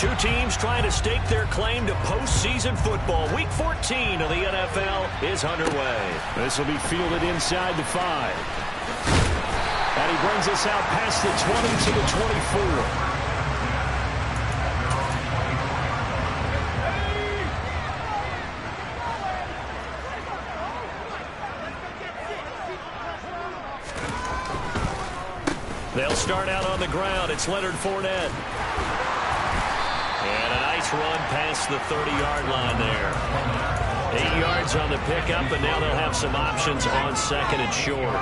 Two teams trying to stake their claim to postseason football. Week 14 of the NFL is underway. This will be fielded inside the 5. And he brings us out past the 20 to the 24. They'll start out on the ground. It's Leonard Fournette. And a nice run past the 30-yard line there. 8 yards on the pickup, and now they'll have some options on second and short.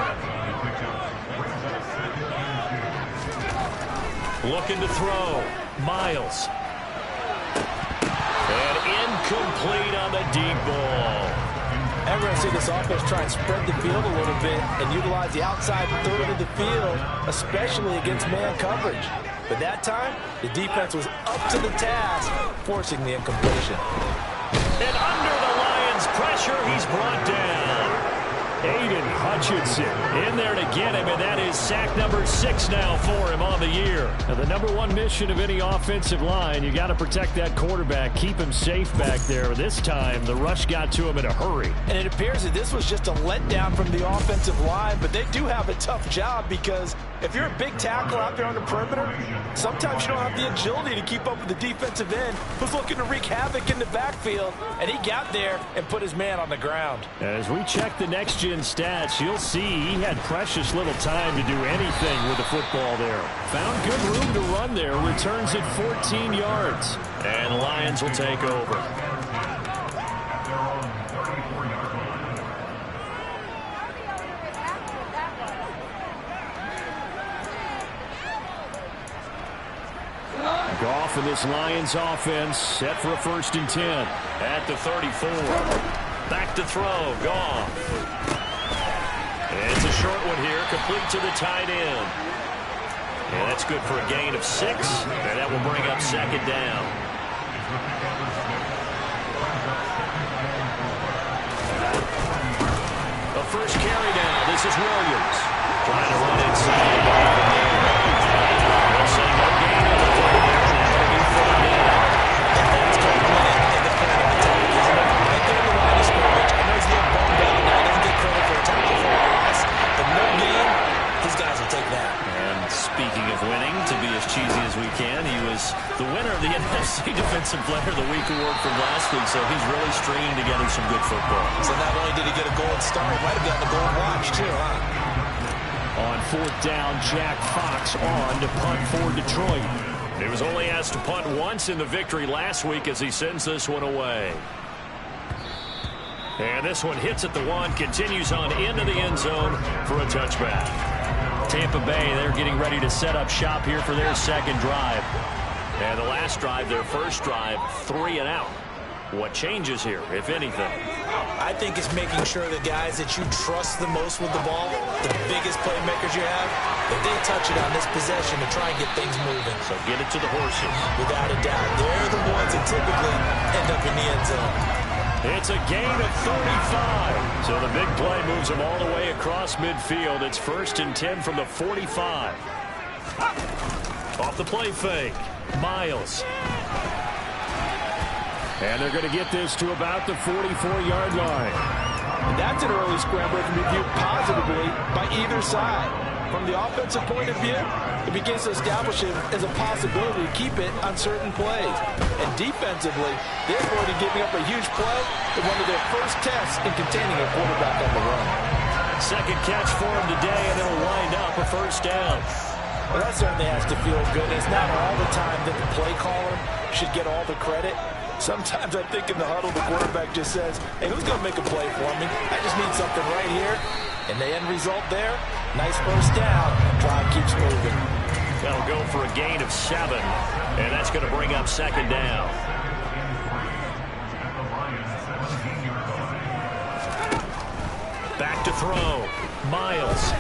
Looking to throw. Miles. And incomplete on the deep ball. And we're going to see this offense try and spread the field a little bit and utilize the outside third of the field, especially against man coverage. But that time, the defense was up to the task, forcing the incompletion. And under the Lions' pressure, he's brought down. Aiden Hutchinson in there to get him, and that is sack number 6 now for him on the year. Now, the number one mission of any offensive line, you got to protect that quarterback, keep him safe back there. This time, the rush got to him in a hurry. And it appears that this was just a letdown from the offensive line, but they do have a tough job because if you're a big tackle out there on the perimeter, sometimes you don't have the agility to keep up with the defensive end who's looking to wreak havoc in the backfield, and he got there and put his man on the ground. As we check the next-gen stats, you'll see he had precious little time to do anything with the football there. Found good room to run there, returns at 14 yards. And the Lions will take over. Goff and this Lions offense set for a 1st and 10. At the 34. Back to throw. Goff. It's a short one here, complete to the tight end. And that's good for a gain of 6, and that will bring up second down. The first carry down. This is Williams. Trying to run inside. They'll say no gain on the play there. That'll be third down. That's going to win in the point of attack, isn't it? Right there in the line of scrimmage. I know he's getting bummed out now. He doesn't get credit for a tackle for a loss. But no gain, these guys will take that. And speaking of winning, to be as cheesy as we can, he was the winner of the NFC Defensive Player of the Week award from last week, so he's really stringing together some good football. So not only did he get a gold star, he might have gotten a gold watch too, huh? On 4th down, Jack Fox on to punt for Detroit. He was only asked to punt once in the victory last week as he sends this one away. And this one hits at the 1, continues on into the end zone for a touchback. Tampa Bay, they're getting ready to set up shop here for their second drive. And the last drive, their first drive, 3 and out. What changes here, if anything? I think it's making sure the guys that you trust the most with the ball, the biggest playmakers you have, that they touch it on this possession to try and get things moving. So get it to the horses. Without a doubt. They're the ones that typically end up in the end zone. It's a gain of 35. So the big play moves them all the way across midfield. It's 1st and 10 from the 45. Off the play fake. Miles. And they're going to get this to about the 44-yard line. And that's an early scramble that can be viewed positively by either side. From the offensive point of view, it begins to establish it as a possibility to keep it on certain plays. And defensively, they're avoided giving up a huge play in one of their first tests in containing a quarterback on the run. Second catch for him today, and it'll wind up a 1st down. Well, that certainly has to feel good. It's not all the time that the play caller should get all the credit. Sometimes I think in the huddle, the quarterback just says, hey, who's going to make a play for me? I just need something right here. And the end result there, nice 1st down. Drive keeps moving. That'll go for a gain of 7. And that's going to bring up second down. Back to throw. Miles.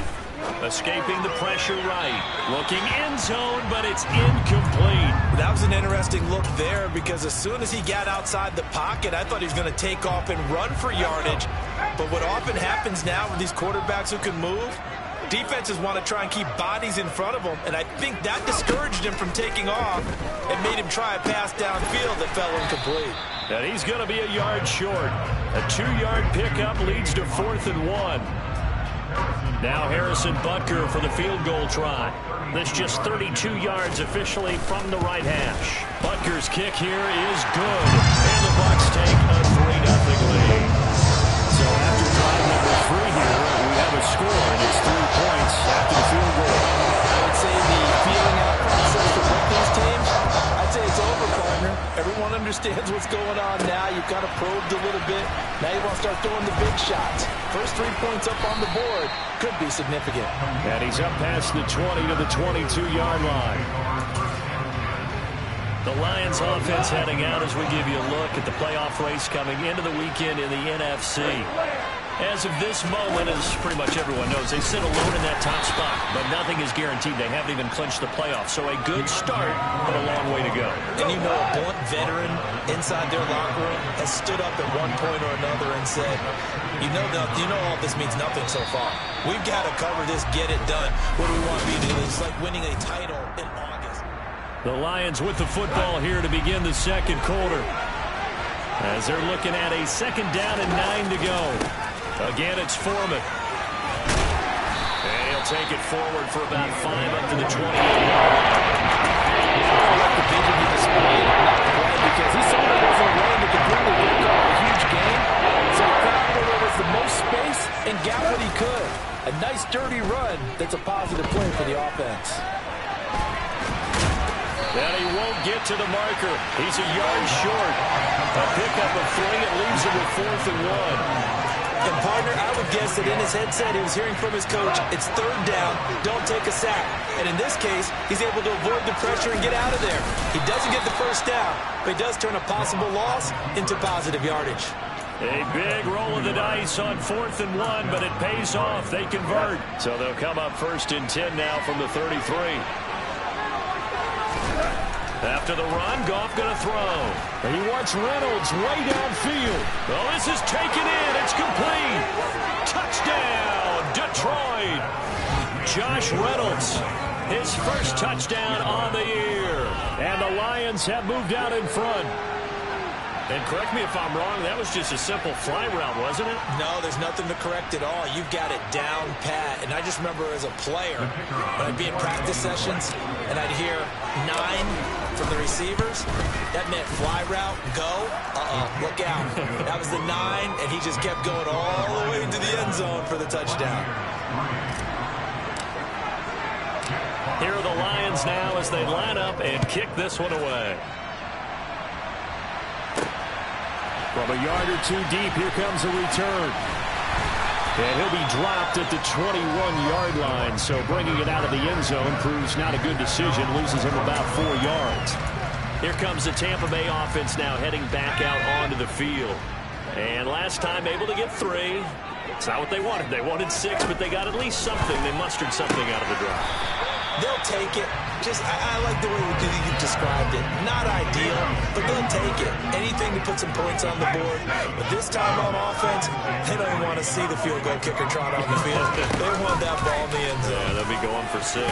Escaping the pressure right. Looking end zone, but it's incomplete. That was an interesting look there because as soon as he got outside the pocket, I thought he was going to take off and run for yardage. But what often happens now with these quarterbacks who can move, Defenses want to try and keep bodies in front of him, and I think that discouraged him from taking off and made him try a pass downfield that fell incomplete. And he's going to be a yard short. A 2-yard pickup leads to 4th and 1. Now Harrison Butker for the field goal try. This just 32 yards officially from the right hash. Butker's kick here is good. And the Bucs take a 3-0 lead. So after drive number 3 here, we have a score, and it's 3 points after the field goal. I would say the feeling out process for both these teams, I'd say it's over, partner. Everyone understands what's going on now. You've kind of probed a little bit. Now you want to start throwing the big shots. First 3 points up on the board could be significant. And he's up past the 20 to the 22-yard line. The Lions offense heading out as we give you a look at the playoff race coming into the weekend in the NFC. As of this moment, as pretty much everyone knows, they sit alone in that top spot, but nothing is guaranteed. They haven't even clinched the playoffs, so a good start, but a long way to go. And you know, a blunt veteran inside their locker room has stood up at one point or another and said, you know all this means nothing so far. We've got to cover this, get it done. What do we want to be doing? It's like winning a title in August. The Lions with the football here to begin the second quarter, as they're looking at a 2nd down and 9 to go. Again, it's Foreman. And he'll take it forward for about 5 up to the 28-yard line. I like the vision he displayed on that play because he saw there wasn't a lane to completely break off a huge gain. So he found where there was the most space and got what he could. A nice, dirty run that's a positive play for the offense. And he won't get to the marker. He's a yard short. A pickup of 3. It leaves him with 4th and 1. And, partner, I would guess that in his headset he was hearing from his coach, it's 3rd down, don't take a sack. And in this case, he's able to avoid the pressure and get out of there. He doesn't get the 1st down, but he does turn a possible loss into positive yardage. A big roll of the dice on 4th and 1, but it pays off. They convert. So they'll come up 1st and 10 now from the 33. After the run, Goff going to throw. He wants Reynolds way downfield. Oh, this is taken in. It's complete. Touchdown, Detroit. Josh Reynolds, his first touchdown on the year. And the Lions have moved out in front. And correct me if I'm wrong, that was just a simple fly route, wasn't it? No, there's nothing to correct at all. You've got it down pat. And I just remember as a player, when I'd be in practice sessions and I'd hear 9 from the receivers, that meant fly route, go, look out. That was the 9, and he just kept going all the way into the end zone for the touchdown. Here are the Lions now as they line up and kick this one away. From a yard or 2 deep, here comes a return. And he'll be dropped at the 21-yard line, so bringing it out of the end zone proves not a good decision, loses him about 4 yards. Here comes the Tampa Bay offense now heading back out onto the field. And last time able to get 3. It's not what they wanted. They wanted 6, but they got at least something. They mustered something out of the drive. They'll take it. I like the way you described it. Not ideal, but they'll take it. Anything to put some points on the board. But this time on offense, they don't even want to see the field goal kicker trot on the field. They want that ball in the end zone. Yeah, they'll be going for 6.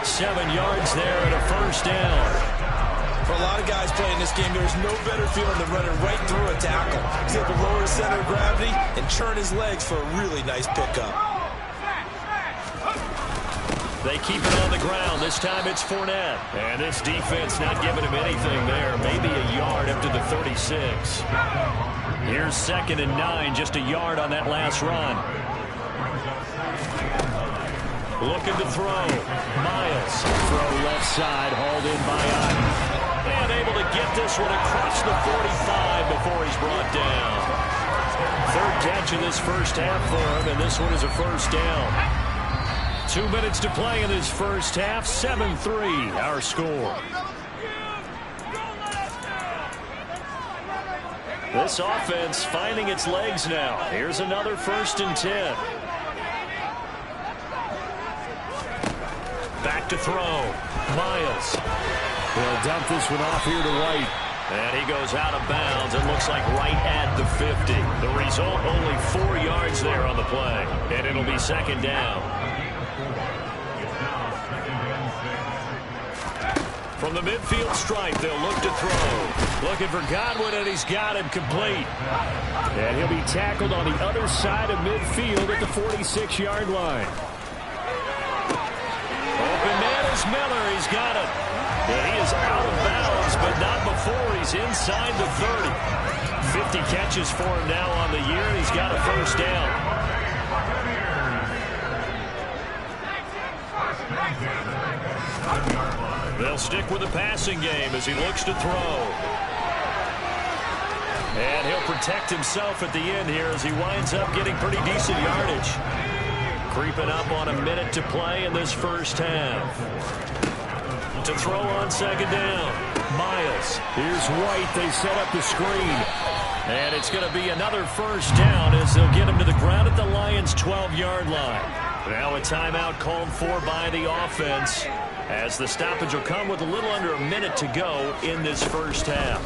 7 yards there and a first down. For a lot of guys playing this game, there's no better feeling than running right through a tackle. He's able to lower his center of gravity and churn his legs for a really nice pickup. They keep it on the ground. This time it's Fournette. And this defense not giving him anything there. Maybe a yard up to the 36. Here's 2nd and 9. Just a yard on that last run. Looking to throw. Miles. Throw left side. Hauled in by Otten. And able to get this one across the 45 before he's brought down. 3rd catch of this first half for him. And this one is a first down. 2 minutes to play in this first half. 7-3 our score. This offense finding its legs now. Here's another 1st and 10. Back to throw. Miles. They'll dump this one off here to White. And he goes out of bounds. It looks like right at the 50. The result, only 4 yards there on the play. And it'll be second down. From the midfield stripe, they'll look to throw. Looking for Godwin, and he's got him complete. And he'll be tackled on the other side of midfield at the 46-yard line. Open man is Miller. He's got it. And he is out of bounds, but not before he's inside the 30. 50 catches for him now on the year, and he's got a first down. They'll stick with the passing game as he looks to throw. And he'll protect himself at the end here as he winds up getting pretty decent yardage. Creeping up on a minute to play in this first half. To throw on second down. Miles. Here's White. They set up the screen. And it's going to be another first down as they'll get him to the ground at the Lions' 12-yard line. Now a timeout called for by the offense as the stoppage will come with a little under a minute to go in this first half.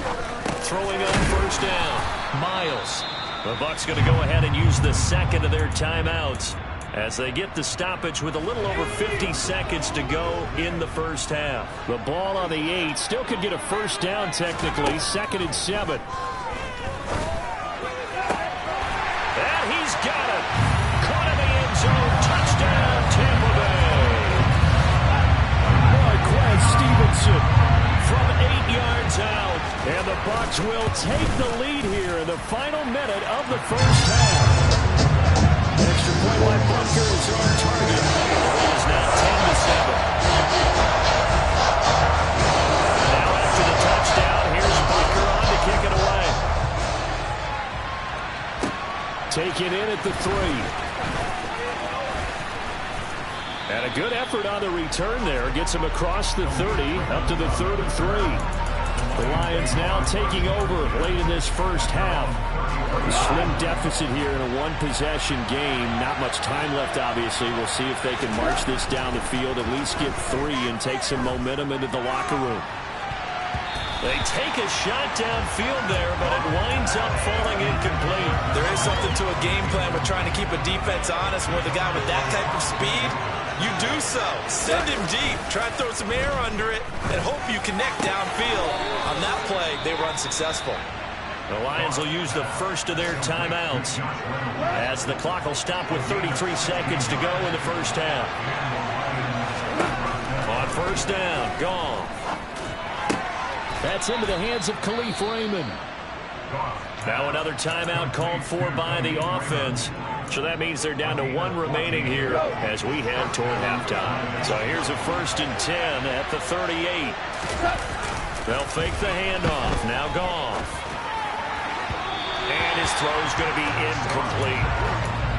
Throwing on first down. Miles. The Bucs going to go ahead and use the second of their timeouts as they get the stoppage with a little over 50 seconds to go in the first half. The ball on the 8. Still could get a first down technically. 2nd and 7. And he's got it. Caught in the end zone. Touchdown, Tampa Bay. Marquez Stevenson from 8 yards out. And the Bucs will take the lead here in the final minute of the first half. Extra point by Butker is on target. It is now 10-7. Now after the touchdown, here's Butker on to kick it away. Taken in at the 3. And a good effort on the return there. Gets him across the 30, up to the 33. The Lions now taking over late in this first half. A slim deficit here in a one-possession game. Not much time left, obviously. We'll see if they can march this down the field, at least get 3 and take some momentum into the locker room. They take a shot downfield there, but it winds up falling incomplete. There is something to a game plan with trying to keep a defense honest with a guy with that type of speed. You do so. Send him deep. Try to throw some air under it and hope you connect downfield. On that play, they run successful. The Lions will use the first of their timeouts as the clock will stop with 33 seconds to go in the first half. On first down, gone. That's into the hands of Khalif Raymond. Now another timeout called for by the offense. So that means they're down to 1 remaining here as we head toward halftime. So here's a 1st and 10 at the 38. They'll fake the handoff. Now Goff. And his throw's going to be incomplete.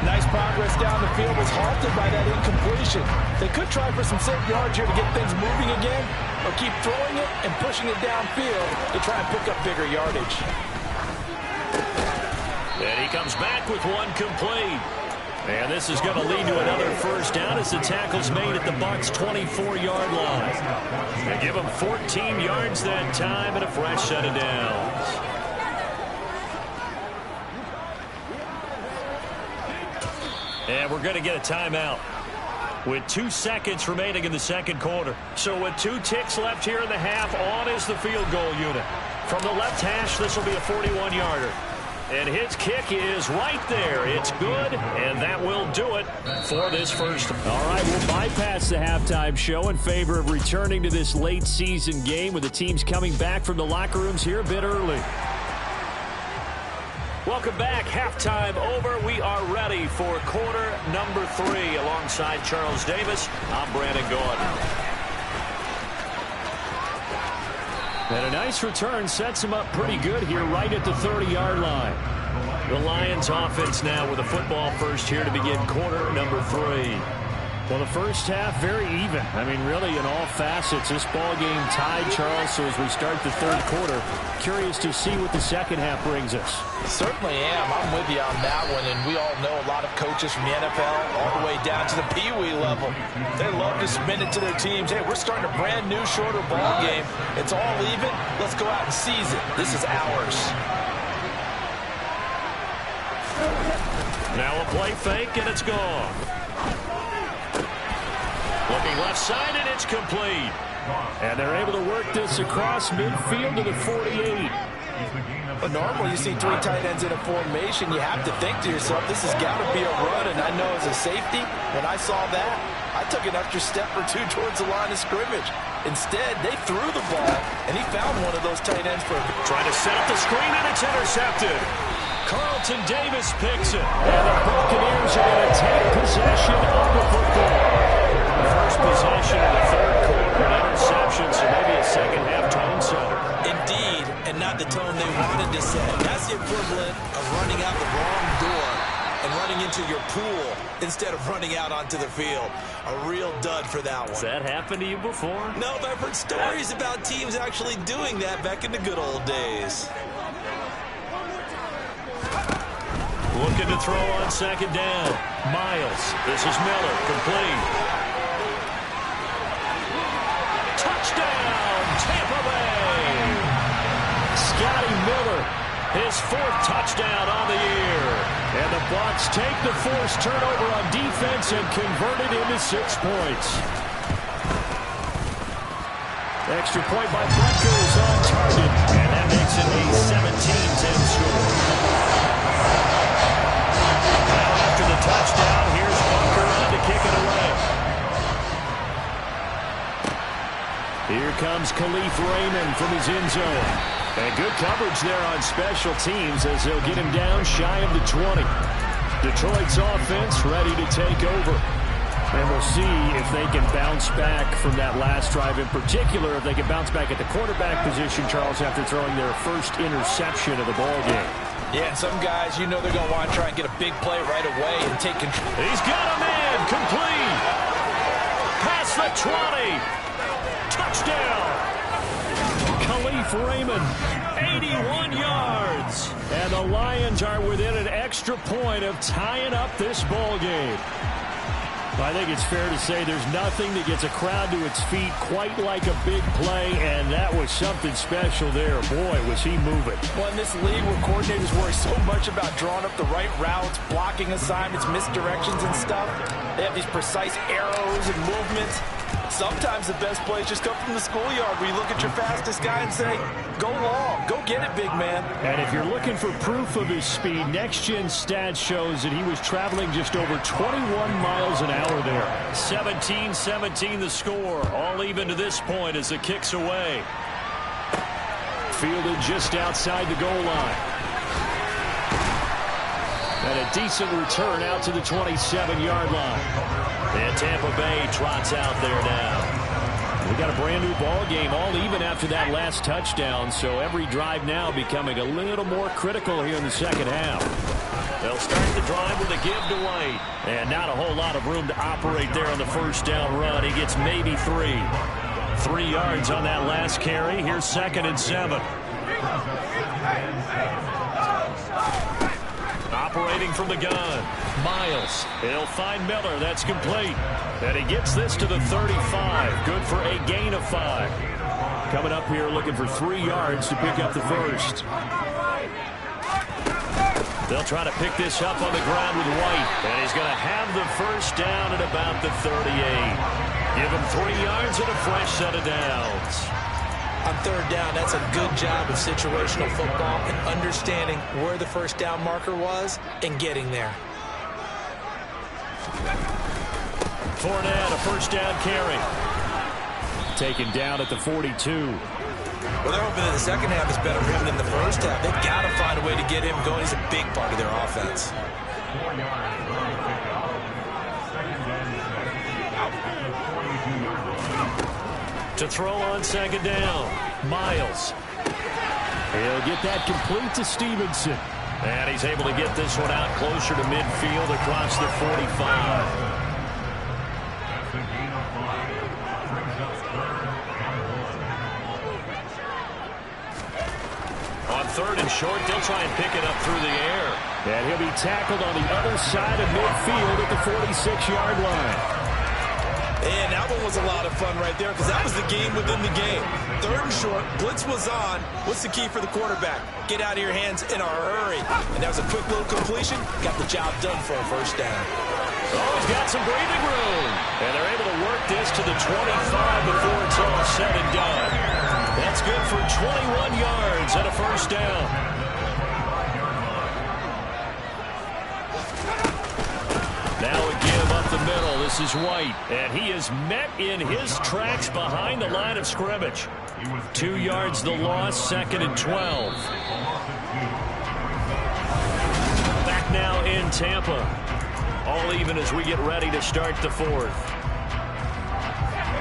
Nice progress down the field was halted by that incompletion. They could try for some safe yards here to get things moving again, or keep throwing it and pushing it downfield to try and pick up bigger yardage. And he comes back with 1 complete. And this is going to lead to another first down as the tackle's made at the Bucs' 24-yard line. They give him 14 yards that time and a fresh set of downs. And we're going to get a timeout with 2 seconds remaining in the second quarter. So with 2 ticks left here in the half, on is the field goal unit. From the left hash, this will be a 41-yarder. And his kick is right there. It's good, and that will do it for this first. All right, we'll bypass the halftime show in favor of returning to this late season game with the teams coming back from the locker rooms here a bit early. Welcome back. Halftime over. We are ready for quarter number 3. Alongside Charles Davis, I'm Brandon Gordon. And a nice return sets him up pretty good here right at the 30-yard line. The Lions offense now with a football first here to begin quarter number 3. Well, the first half, very even. I mean, really, in all facets, this ball game tied, Charles. So as we start the third quarter, curious to see what the second half brings us. Certainly am. I'm with you on that one. And we all know a lot of coaches from the NFL all the way down to the Pee Wee level. They love to spin it to their teams. Hey, we're starting a brand new, shorter ball game. It's all even. Let's go out and seize it. This is ours. Now a play fake, and it's gone. Looking left side, and it's complete. And they're able to work this across midfield to the 48. But normally you see three tight ends in a formation, you have to think to yourself, this has got to be a run. And I know as a safety, when I saw that, I took an extra step or two towards the line of scrimmage. Instead, they threw the ball, and he found one of those tight ends for trying to set up the screen, and it's intercepted. Carlton Davis picks it. And the Buccaneers are going to take possession of the football. First possession of the third quarter, an interception, so maybe a second-half tone setter. Indeed, and not the tone they wanted to set. That's the equivalent of running out the wrong door and running into your pool instead of running out onto the field. A real dud for that one. Has that happened to you before? No, but I've heard stories about teams actually doing that back in the good old days. Looking to throw on second down. Miles. This is Miller. Complete. Touchdown, Tampa Bay. Scotty Miller, his fourth touchdown on the year. And the Bucs take the forced turnover on defense and convert it into 6 points. Extra point by Butker is on target. And that makes it a 17-10 score. Now after the touchdown, here's Butker on to kick it away. Here comes Khalif Raymond from his end zone. And good coverage there on special teams as they'll get him down shy of the 20. Detroit's offense ready to take over. And we'll see if they can bounce back from that last drive. In particular, if they can bounce back at the quarterback position, Charles, after throwing their first interception of the ball game. Yeah, and some guys, you know they're going to want to try and get a big play right away and take control. He's got a man. Complete. Past the 20. Touchdown! Khalif Raymond, 81 yards. And the Lions are within an extra point of tying up this ball game. I think it's fair to say there's nothing that gets a crowd to its feet quite like a big play, and that was something special there. Boy, was he moving. Well, in this league where coordinators worry so much about drawing up the right routes, blocking assignments, misdirections and stuff, they have these precise arrows and movements. Sometimes the best plays just come from the schoolyard where you look at your fastest guy and say, go long, go get it, big man. And if you're looking for proof of his speed, Next Gen Stats shows that he was traveling just over 21 miles an hour there. 17-17 the score. All even to this point as the kick's away. Fielded just outside the goal line. And a decent return out to the 27-yard line. And Tampa Bay trots out there now. We got a brand new ball game, all even after that last touchdown, so every drive now becoming a little more critical here in the second half. They'll start the drive with a give to White. And not a whole lot of room to operate there on the first down run. He gets maybe 3. 3 yards on that last carry. Here's 2nd and 7. Operating from the gun. Miles. He'll find Miller. That's complete. And he gets this to the 35. Good for a gain of 5. Coming up here looking for 3 yards to pick up the first. They'll try to pick this up on the ground with White. And he's going to have the first down at about the 38. Give him 3 yards and a fresh set of downs. On third down, that's a good job of situational football and understanding where the first down marker was and getting there. Fournette, a first down carry. Taken down at the 42. Well, they're hoping that the second half is better for him than the first half. They've got to find a way to get him going. He's a big part of their offense. To throw on second down, Miles. He'll get that complete to Stevenson. And he's able to get this one out closer to midfield across the 45. 3rd and short. They'll try and pick it up through the air. And he'll be tackled on the other side of midfield at the 46-yard line. And that one was a lot of fun right there because that was the game within the game. 3rd and short, blitz was on. What's the key for the quarterback? Get out of your hands in a hurry. And that was a quick little completion. Got the job done for a first down. Oh, he's got some breathing room. And they're able to work this to the 25 before it's all said and done. That's good for 21 yards and a first down. Now a give up the middle. This is White. And he is met in his tracks behind the line of scrimmage. 2 yards the loss, 2nd and 12. Back now in Tampa. All even as we get ready to start the 4th.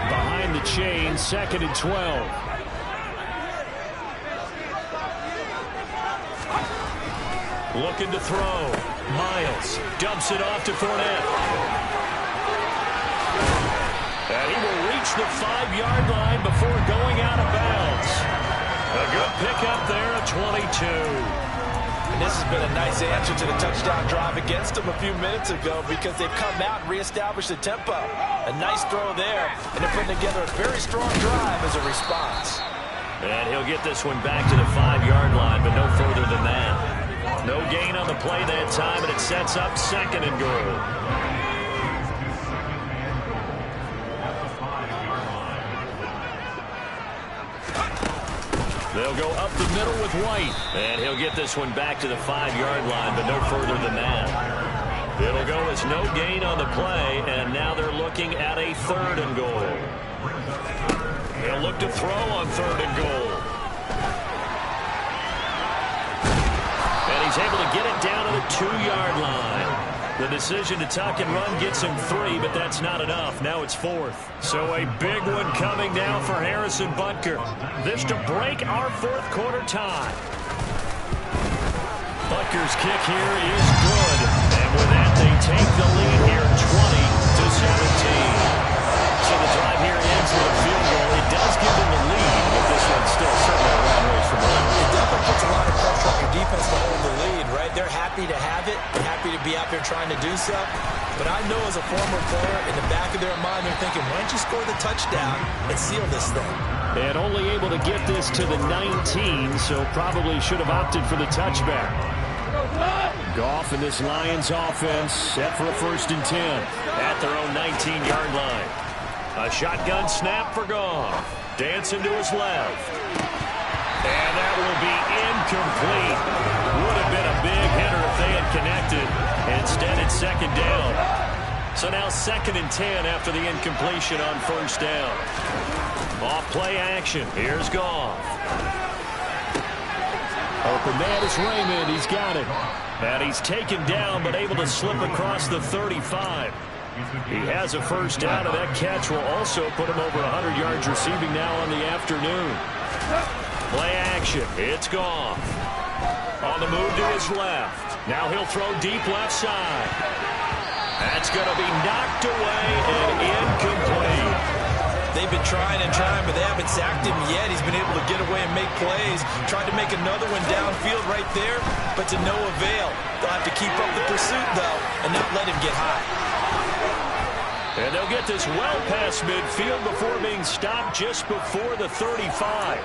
Behind the chain, 2nd and 12. Looking to throw. Miles dumps it off to Fournette. And he will reach the 5-yard line before going out of bounds. A good pickup there at 22. And this has been a nice answer to the touchdown drive against them a few minutes ago because they've come out and reestablished the tempo. A nice throw there, and they're putting together a very strong drive as a response. And he'll get this one back to the 5-yard line, but no further than that. No gain on the play that time, and it sets up 2nd and goal. They'll go up the middle with White. And he'll get this one back to the 5-yard line, but no further than that. It'll go as no gain on the play, and now they're looking at a 3rd and goal. They'll look to throw on 3rd and goal. And he's able to get it down to the 2-yard line. The decision to tuck and run gets him 3, but that's not enough. Now it's 4th. So a big one coming now for Harrison Butker. This to break our 4th quarter tie. Butker's kick here is good. And with that, they take the lead here 20-17. So the drive here ends with a field goal. It does give them the lead, but this one's still certainly a long ways from home. It definitely puts a lot of pressure on your defense to hold the lead, right? They're happy to have it. They're happy to be out there trying to do so. But I know as a former player, in the back of their mind, they're thinking, why don't you score the touchdown and seal this thing? And only able to get this to the 19, so probably should have opted for the touchback. Goff and this Lions offense set for a 1st and 10 at their own 19-yard line. A shotgun snap for Goff. Dancing to his left. And that will be incomplete. Would have been a big hitter if they had connected. Instead, it's 2nd down. So now 2nd and 10 after the incompletion on 1st down. Off play action. Here's Goff. Open man is Raymond. He's got it. And he's taken down but able to slip across the 35. He has a 1st down, and that catch will also put him over 100 yards receiving now on the afternoon. Play action. It's Goff. On the move to his left. Now he'll throw deep left side. That's going to be knocked away and incomplete. They've been trying and trying, but they haven't sacked him yet. He's been able to get away and make plays. Tried to make another one downfield right there, but to no avail. They'll have to keep up the pursuit, though, and not let him get high. And they'll get this well past midfield before being stopped just before the 35.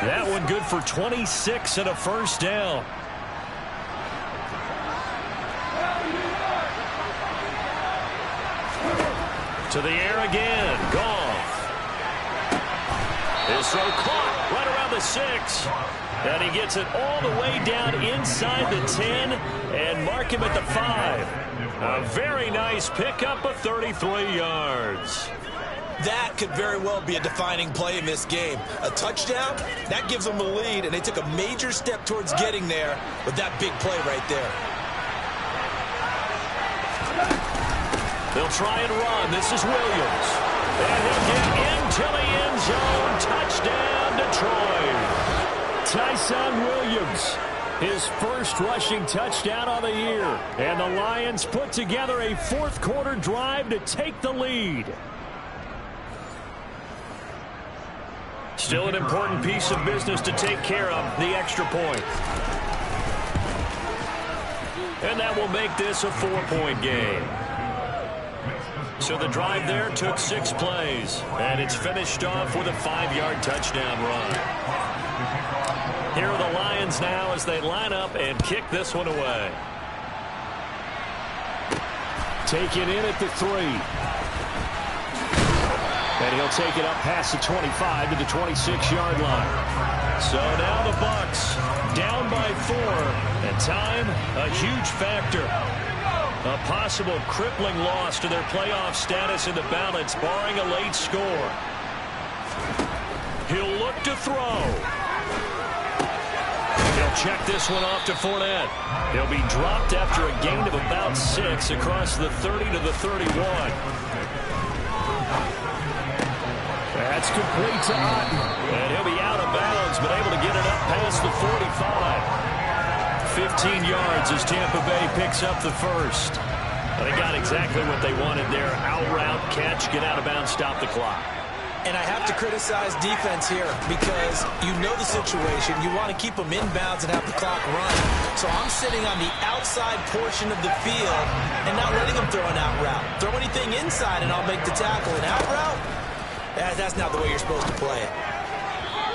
That one good for 26 and a 1st down. To the air again. Goff. His throw caught right around the 6. And he gets it all the way down inside the 10 and mark him at the 5. A very nice pickup of 33 yards. That could very well be a defining play in this game. A touchdown, that gives them the lead, and they took a major step towards getting there with that big play right there. They'll try and run. This is Williams. And he'll get into the end zone. Touchdown, Detroit. Tyson Williams, his 1st rushing touchdown of the year. And the Lions put together a 4th quarter drive to take the lead. Still an important piece of business to take care of, the extra point. And that will make this a 4-point game. So the drive there took 6 plays, and it's finished off with a 5-yard touchdown run. Here are the Lions now as they line up and kick this one away. Taken in at the 3. And he'll take it up past the 25 to the 26-yard line. So now the Bucs down by 4, and time a huge factor. A possible crippling loss to their playoff status in the balance, barring a late score. He'll look to throw. He'll check this one off to Fournette. He'll be dropped after a gain of about 6 across the 30 to the 31. That's complete to Otten. And he'll be out of bounds, but able to get it up past the 45. 15 yards as Tampa Bay picks up the first. They got exactly what they wanted there. Out route, catch, get out of bounds, stop the clock. And I have to criticize defense here because you know the situation. You want to keep them inbounds and have the clock run. So I'm sitting on the outside portion of the field and not letting them throw an out route. Throw anything inside and I'll make the tackle. An out route? That's not the way you're supposed to play it.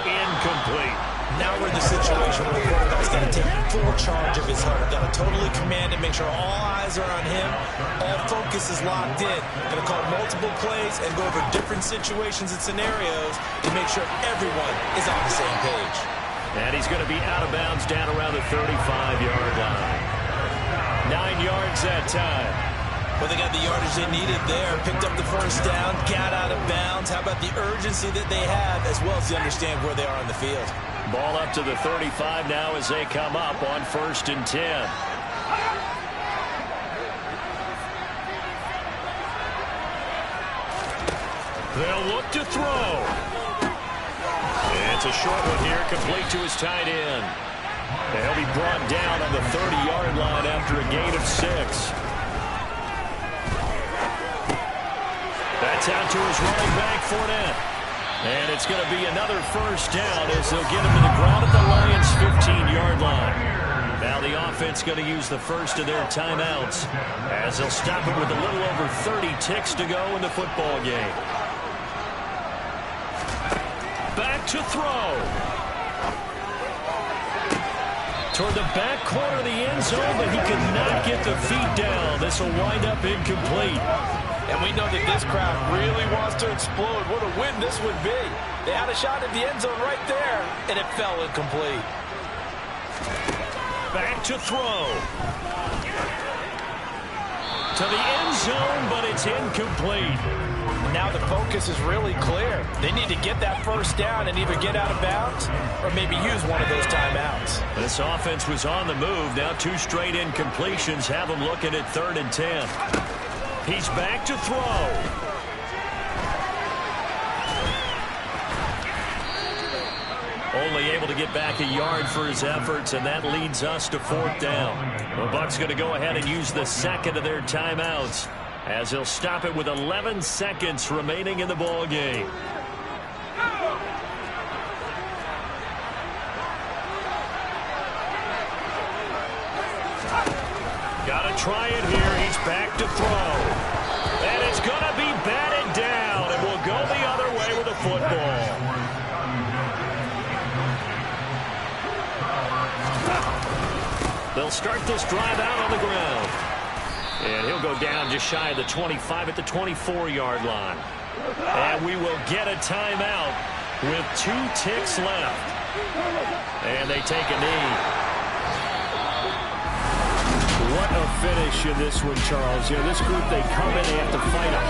Incomplete. Now we're in the situation where the quarterback's got to take full charge of his heart. Got to totally command it, make sure all eyes are on him. All focus is locked in. Going to call multiple plays and go over different situations and scenarios to make sure everyone is on the same page. And he's going to be out of bounds down around the 35-yard line. 9 yards that time. Well, they got the yardage they needed there. Picked up the first down, got out of bounds. How about the urgency that they have as well as they understand where they are on the field? Ball up to the 35 now as they come up on 1st and 10. They'll look to throw. And it's a short one here, complete to his tight end. And he'll be brought down on the 30-yard line after a gain of 6. That's out to his running back, Fournette. And it's going to be another first down as they'll get him to the ground at the Lions' 15-yard line. Now the offense going to use the first of their timeouts as they'll stop it with a little over 30 ticks to go in the football game. Back to throw. Toward the back corner of the end zone, but he could not get the feet down. This will wind up incomplete. And we know that this crowd really wants to explode. What a win this would be. They had a shot at the end zone right there, and it fell incomplete. Back to throw. To the end zone, but it's incomplete. Now the focus is really clear. They need to get that first down and either get out of bounds or maybe use one of those timeouts. This offense was on the move. Now 2 straight incompletions have them looking at 3rd and 10. He's back to throw. Only able to get back a yard for his efforts, and that leads us to 4th down. The Bucs going to go ahead and use the second of their timeouts as they'll stop it with 11 seconds remaining in the ball game. Got to try it here. He's back to throw. And it's going to be batted down, and will go the other way with the football. They'll start this drive out on the ground. And he'll go down just shy of the 25 at the 24-yard line. And we will get a timeout with 2 ticks left. And they take a knee. What a finish in this one, Charles. You know, this group, they come in, they have to fight a